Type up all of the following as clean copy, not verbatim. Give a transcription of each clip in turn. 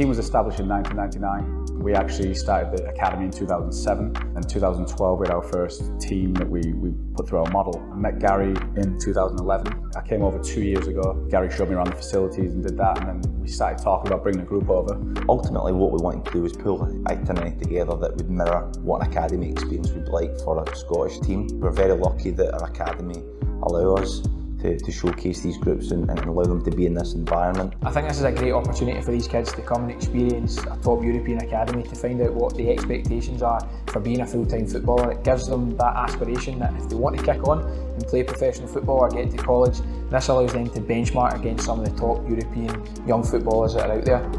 team was established in 1999. We actually started the academy in 2007. In 2012, we had our first team that we put through our model. I met Gary in 2011. I came over 2 years ago. Gary showed me around the facilities and did that, and then we started talking about bringing the group over. Ultimately, what we wanted to do was pull an itinerary together that would mirror what an academy experience would be like for a Scottish team. We're very lucky that our academy allow us to showcase these groups and allow them to be in this environment. I think this is a great opportunity for these kids to come and experience a top European academy, to find out what the expectations are for being a full-time footballer. It gives them that aspiration that if they want to kick on and play professional football or get to college, this allows them to benchmark against some of the top European young footballers that are out there.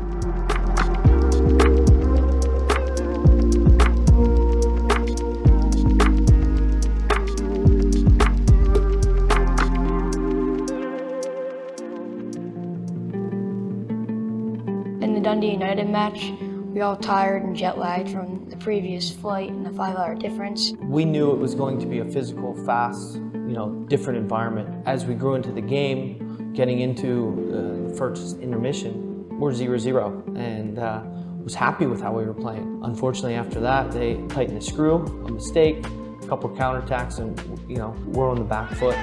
In the Dundee United match, we all tired and jet lagged from the previous flight and the 5-hour difference. We knew it was going to be a physical, fast, different environment. As we grew into the game, getting into the first intermission, we're 0-0 and was happy with how we were playing. Unfortunately, after that, they tightened the screw, a mistake, a couple of counterattacks, and we're on the back foot.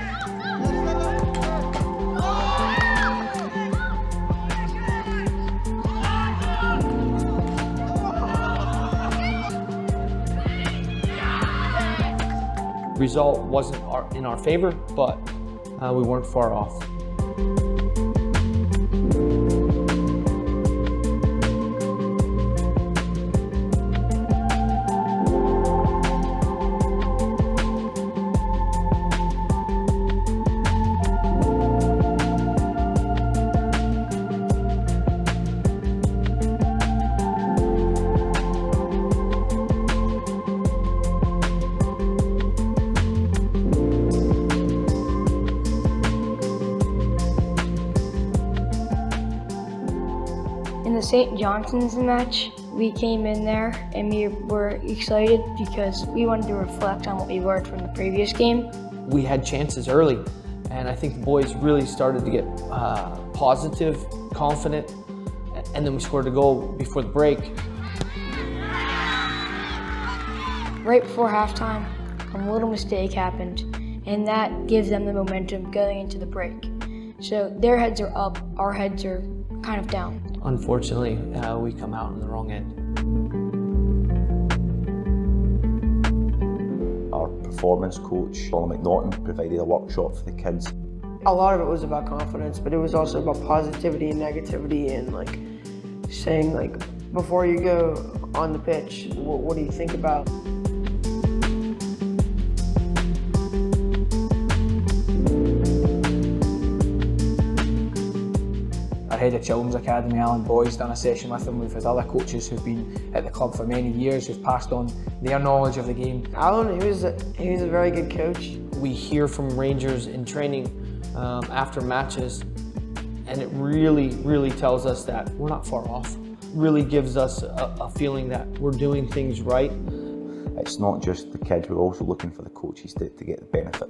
Result wasn't in our favor, but we weren't far off. In the St. Johnstone's match, we came in there and we were excited because we wanted to reflect on what we learned from the previous game. We had chances early, and I think the boys really started to get positive, confident, and then we scored a goal before the break. Right before halftime, a little mistake happened, and that gives them the momentum going into the break. So their heads are up, our heads are kind of down. Unfortunately, we come out on the wrong end. Our performance coach, Heart of Midlothian, provided a workshop for the kids. A lot of it was about confidence, but it was also about positivity and negativity, and saying before you go on the pitch, what do you think about? Our head of Children's Academy, Alan Boyd's done a session with them. We've had other coaches who've been at the club for many years who've passed on their knowledge of the game. Alan, he was a very good coach. We hear from Rangers in training after matches, and it really tells us that we're not far off. Really gives us a feeling that we're doing things right. It's not just the kids, we're also looking for the coaches to get the benefit.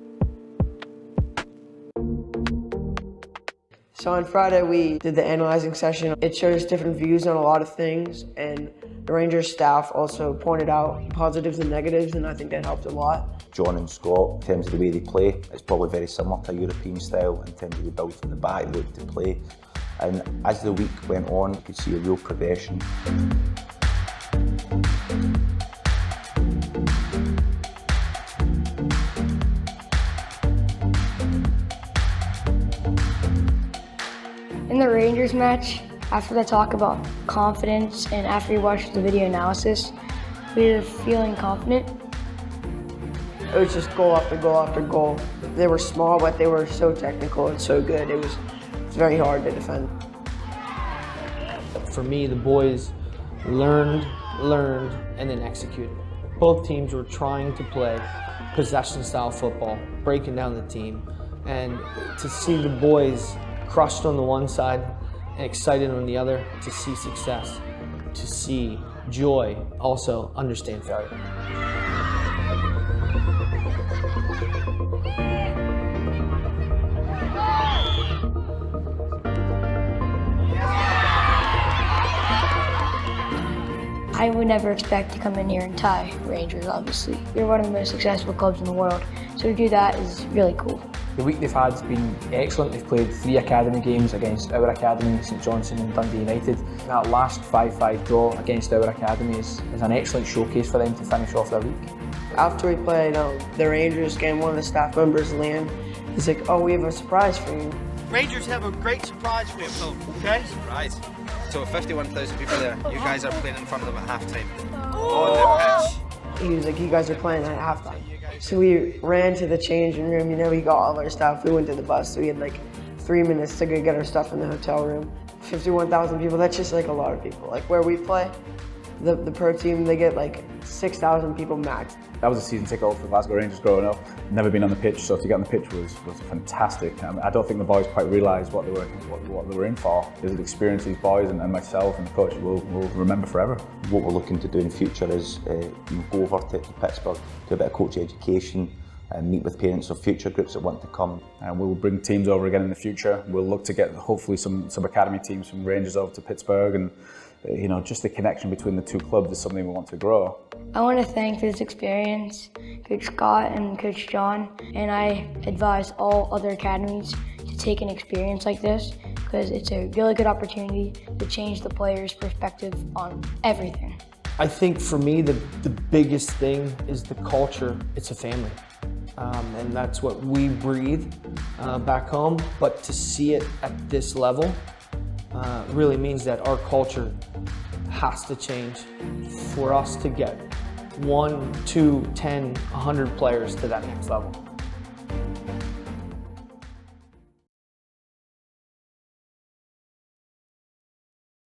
So on Friday we did the analyzing session. It showed us different views on a lot of things, and the Rangers staff also pointed out positives and negatives, and I think that helped a lot. John and Scott, in terms of the way they play, it's probably very similar to a European style in terms of the build from the back, the look to play. And as the week went on, you could see a real progression. In the Rangers match, after the talk about confidence and after we watched the video analysis, we were feeling confident. It was just goal after goal after goal. They were small, but they were so technical and so good. It was very hard to defend. For me, the boys learned, and then executed. Both teams were trying to play possession-style football, breaking down the team, and to see the boys crushed on the one side and excited on the other, to see success, to see joy, also understand failure. I would never expect to come in here and tie Rangers, obviously. They're one of the most successful clubs in the world, so to do that is really cool. The week they've had has been excellent. They've played 3 academy games against our academy, St Jonhstone and Dundee United. That last 5-5 draw against our academy is an excellent showcase for them to finish off their week. After we played the Rangers game, one of the staff members, Liam, he's like, "Oh, we have a surprise for you." Rangers have a great surprise for you, Phil. Okay? Surprise. So 51,000 people there. You guys are playing in front of them at halftime. On the pitch. He was like, "You guys are playing at halftime." So we ran to the changing room. We got all our stuff. We went to the bus. So we had like 3 minutes to go get our stuff in the hotel room. 51,000 people. That's just like a lot of people. Like where we play, the pro team, they get like 6,000 people max. That was a season ticket holder for Glasgow Rangers growing up. Never been on the pitch, so to get on the pitch was fantastic. I don't think the boys quite realised what they were in for. It was an experience these boys and myself and the coach will remember forever. What we're looking to do in future is go over to Pittsburgh, do a bit of coach education, and meet with parents of future groups that want to come. And we'll bring teams over again in the future. We'll look to get hopefully some academy teams from Rangers over to Pittsburgh, and just the connection between the two clubs is something we want to grow. I want to thank for this experience Coach Scott and Coach John, and I advise all other academies to take an experience like this because it's a really good opportunity to change the players' perspective on everything. I think for me, the biggest thing is the culture. It's a family. And that's what we breathe back home. But to see it at this level really means that our culture has to change for us to get 1, 2, 10, 100 players to that next level.